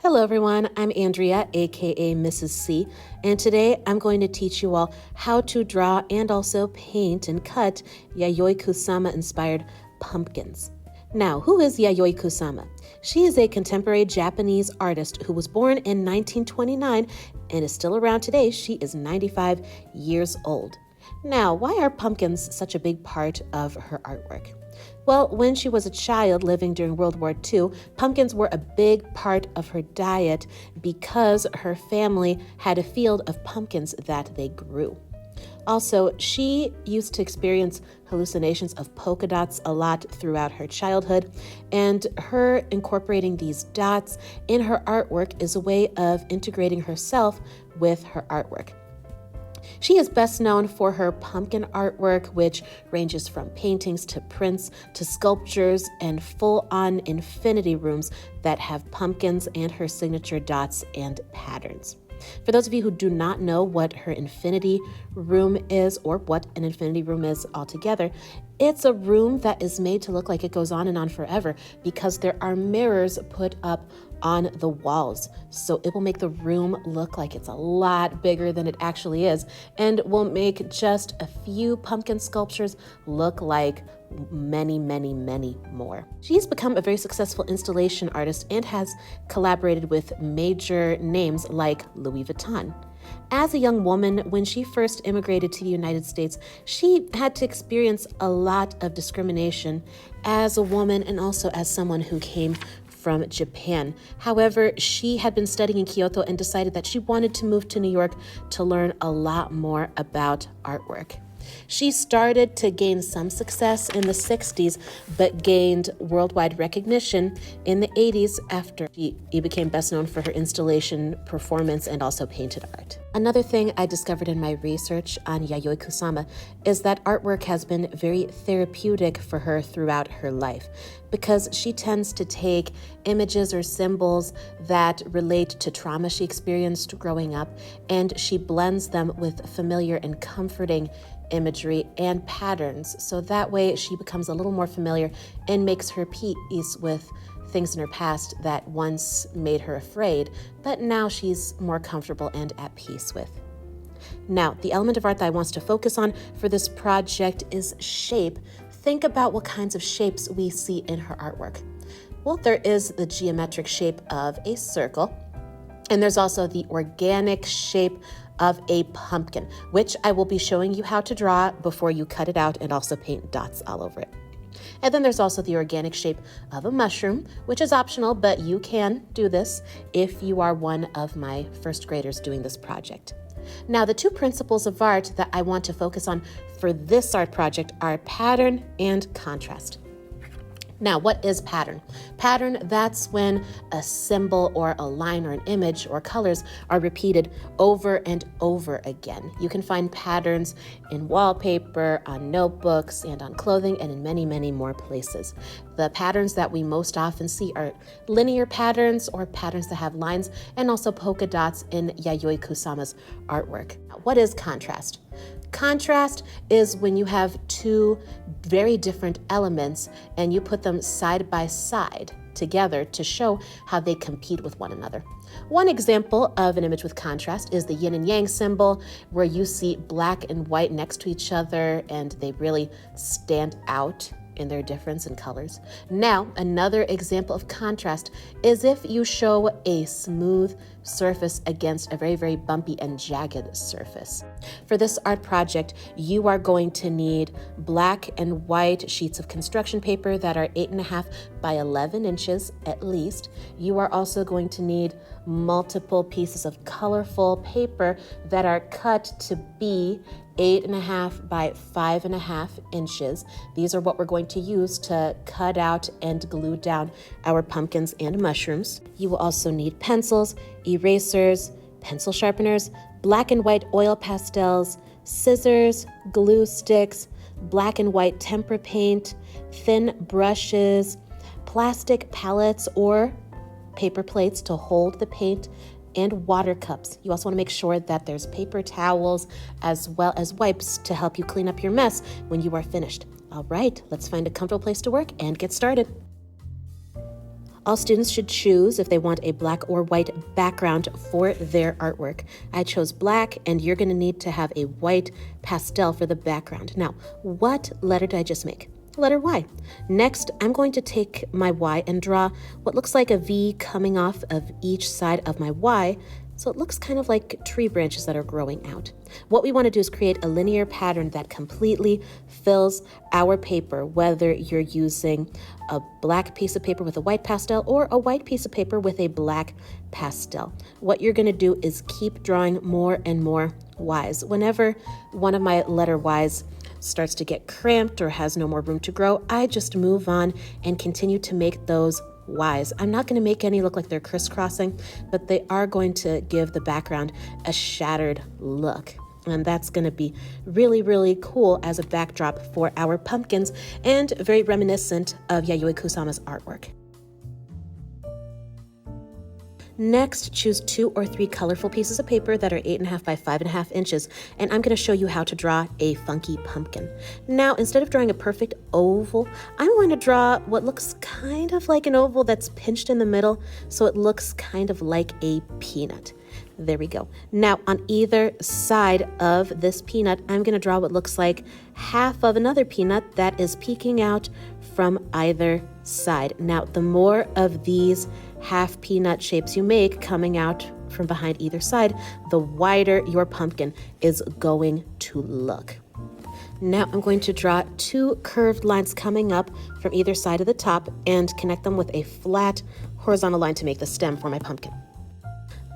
Hello everyone, I'm Andrea, aka Mrs. C, and today I'm going to teach you all how to draw and also paint and cut Yayoi Kusama inspired pumpkins. Now, who is Yayoi Kusama? She is a contemporary Japanese artist who was born in 1929 and is still around today. She is 95 years old. Now, why are pumpkins such a big part of her artwork? Well, when she was a child living during World War II, pumpkins were a big part of her diet because her family had a field of pumpkins that they grew. Also, she used to experience hallucinations of polka dots a lot throughout her childhood, and her incorporating these dots in her artwork is a way of integrating herself with her artwork. She is best known for her pumpkin artwork, which ranges from paintings to prints to sculptures and full-on infinity rooms that have pumpkins and her signature dots and patterns. For those of you who do not know what her infinity room is or what an infinity room is altogether, it's a room that is made to look like it goes on and on forever because there are mirrors put up on the walls. So it will make the room look like it's a lot bigger than it actually is and will make just a few pumpkin sculptures look like many, many, many more. She's become a very successful installation artist and has collaborated with major names like Louis Vuitton. As a young woman, when she first immigrated to the United States, she had to experience a lot of discrimination as a woman and also as someone who came from Japan. However, she had been studying in Kyoto and decided that she wanted to move to New York to learn a lot more about artwork. She started to gain some success in the 60s, but gained worldwide recognition in the 80s after she became best known for her installation, performance, and also painted art. Another thing I discovered in my research on Yayoi Kusama is that artwork has been very therapeutic for her throughout her life because she tends to take images or symbols that relate to trauma she experienced growing up, and she blends them with familiar and comforting imagery and patterns, so that way she becomes a little more familiar and makes her peace with things in her past that once made her afraid, but now she's more comfortable and at peace with. Now, the element of art that I want to focus on for this project is shape. Think about what kinds of shapes we see in her artwork. Well, there is the geometric shape of a circle, and there's also the organic shape of a pumpkin, which I will be showing you how to draw before you cut it out and also paint dots all over it. And then there's also the organic shape of a mushroom, which is optional, but you can do this if you are one of my first graders doing this project. Now, the two principles of art that I want to focus on for this art project are pattern and contrast. Now, what is pattern? Pattern, that's when a symbol or a line or an image or colors are repeated over and over again. You can find patterns in wallpaper, on notebooks, and on clothing, and in many, many more places. The patterns that we most often see are linear patterns or patterns that have lines, and also polka dots in Yayoi Kusama's artwork. Now, what is contrast? Contrast is when you have two very different elements and you put them side by side together to show how they compete with one another. One example of an image with contrast is the yin and yang symbol, where you see black and white next to each other and they really stand out in their difference in colors. Now, another example of contrast is if you show a smooth surface against a very, very bumpy and jagged surface. For this art project, you are going to need black and white sheets of construction paper that are 8.5 by 11 inches at least. You are also going to need multiple pieces of colorful paper that are cut to be 8.5 by 5.5 inches. These are what we're going to use to cut out and glue down our pumpkins and mushrooms. You will also need pencils, erasers, pencil sharpeners, black and white oil pastels, scissors, glue sticks, black and white tempera paint, thin brushes, plastic palettes or paper plates to hold the paint, and water cups. You also want to make sure that there's paper towels as well as wipes to help you clean up your mess when you are finished. All right, let's find a comfortable place to work and get started. All students should choose if they want a black or white background for their artwork. I chose black, and you're going to need to have a white pastel for the background. Now, what letter did I just make? Letter Y. Next, I'm going to take my Y and draw what looks like a V coming off of each side of my Y, so it looks kind of like tree branches that are growing out. What we want to do is create a linear pattern that completely fills our paper, whether you're using a black piece of paper with a white pastel or a white piece of paper with a black pastel. What you're going to do is keep drawing more and more Ys. Whenever one of my letter Ys starts to get cramped or has no more room to grow, I just move on and continue to make those Ys. I'm not going to make any look like they're crisscrossing, but they are going to give the background a shattered look. And that's going to be really, really cool as a backdrop for our pumpkins and very reminiscent of Yayoi Kusama's artwork. Next, choose 2 or 3 colorful pieces of paper that are 8.5 by 5.5 inches, and I'm going to show you how to draw a funky pumpkin. Now, instead of drawing a perfect oval, I'm going to draw what looks kind of like an oval that's pinched in the middle, so it looks kind of like a peanut. There we go. Now, on either side of this peanut, I'm going to draw what looks like half of another peanut that is peeking out from either side. Now, the more of these half peanut shapes you make coming out from behind either side, the wider your pumpkin is going to look. Now I'm going to draw 2 curved lines coming up from either side of the top and connect them with a flat horizontal line to make the stem for my pumpkin.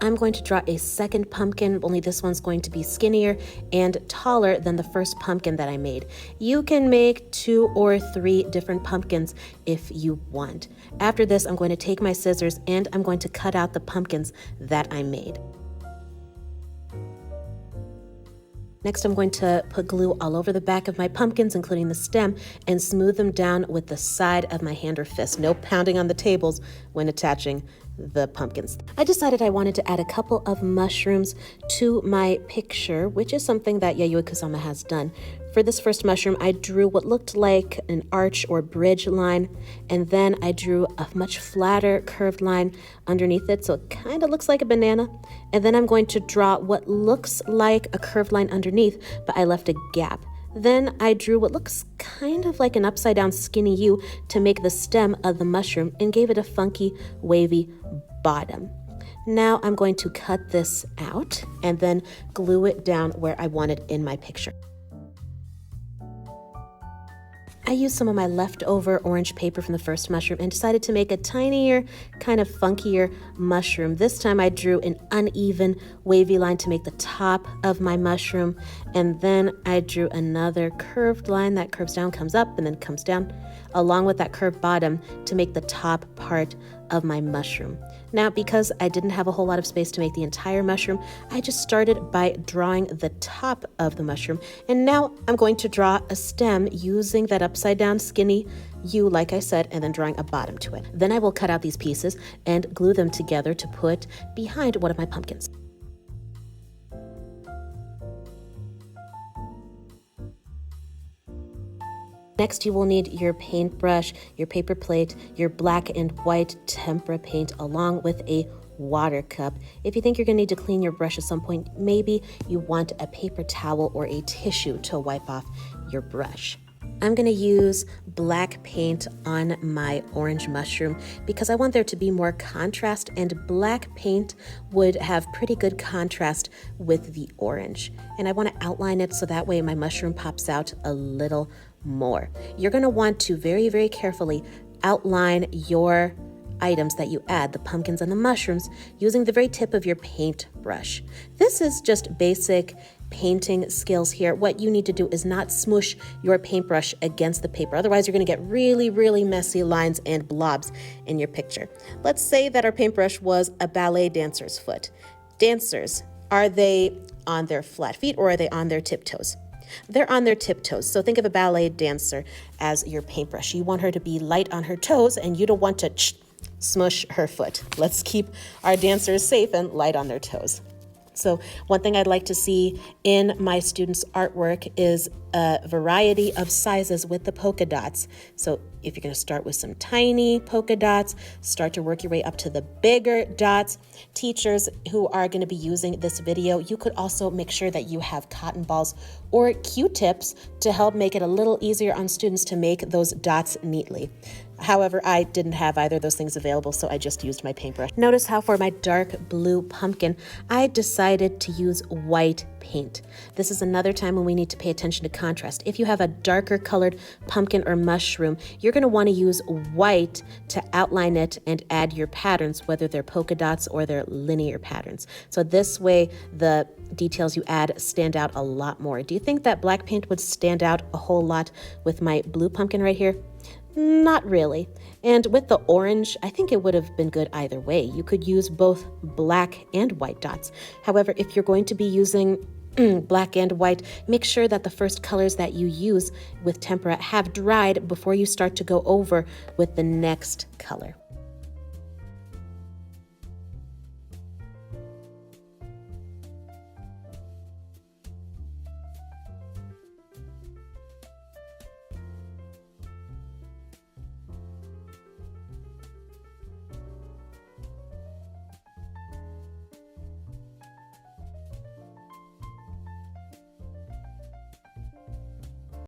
I'm going to draw a second pumpkin, only this one's going to be skinnier and taller than the first pumpkin that I made. You can make 2 or 3 different pumpkins if you want. After this, I'm going to take my scissors and I'm going to cut out the pumpkins that I made. Next, I'm going to put glue all over the back of my pumpkins, including the stem, and smooth them down with the side of my hand or fist. No pounding on the tables when attaching the pumpkins. I decided I wanted to add a couple of mushrooms to my picture, which is something that Yayoi Kusama has done. For this first mushroom, I drew what looked like an arch or bridge line, and then I drew a much flatter curved line underneath it, so it kind of looks like a banana. And then I'm going to draw what looks like a curved line underneath, but I left a gap. Then I drew what looks kind of like an upside down skinny U to make the stem of the mushroom and gave it a funky, wavy bottom. Now I'm going to cut this out and then glue it down where I want it in my picture. I used some of my leftover orange paper from the first mushroom and decided to make a tinier, kind of funkier mushroom. This time I drew an uneven, wavy line to make the top of my mushroom, and then I drew another curved line that curves down, comes up, and then comes down, along with that curved bottom to make the top part of my mushroom. Now, because I didn't have a whole lot of space to make the entire mushroom, I just started by drawing the top of the mushroom. And now I'm going to draw a stem using that upside down skinny U, like I said, and then drawing a bottom to it. Then I will cut out these pieces and glue them together to put behind one of my pumpkins. Next, you will need your paintbrush, your paper plate, your black and white tempera paint, along with a water cup. If you think you're going to need to clean your brush at some point, maybe you want a paper towel or a tissue to wipe off your brush. I'm going to use black paint on my orange mushroom because I want there to be more contrast, and black paint would have pretty good contrast with the orange. And I want to outline it so that way my mushroom pops out a little more. You're going to want to very, very carefully outline your items that you add, the pumpkins and the mushrooms, using the very tip of your paintbrush. This is just basic painting skills here. What you need to do is not smoosh your paintbrush against the paper. Otherwise, you're going to get really, really messy lines and blobs in your picture. Let's say that our paintbrush was a ballet dancer's foot. Dancers, are they on their flat feet or are they on their tiptoes? They're on their tiptoes. So think of a ballet dancer as your paintbrush. You want her to be light on her toes and you don't want to smush her foot. Let's keep our dancers safe and light on their toes. So one thing I'd like to see in my students' artwork is a variety of sizes with the polka dots. So if you're going to start with some tiny polka dots, start to work your way up to the bigger dots. Teachers who are going to be using this video, you could also make sure that you have cotton balls or Q-tips to help make it a little easier on students to make those dots neatly. However, I didn't have either of those things available, so I just used my paintbrush. Notice how for my dark blue pumpkin, I decided to use white paint. This is another time when we need to pay attention to contrast. If you have a darker colored pumpkin or mushroom, you're going to want to use white to outline it and add your patterns, whether they're polka dots or they're linear patterns. So this way, the details you add stand out a lot more. Do you think that black paint would stand out a whole lot with my blue pumpkin right here? Not really. And with the orange, I think it would have been good either way. You could use both black and white dots. However, if you're going to be using black and white, make sure that the first colors that you use with tempera have dried before you start to go over with the next color.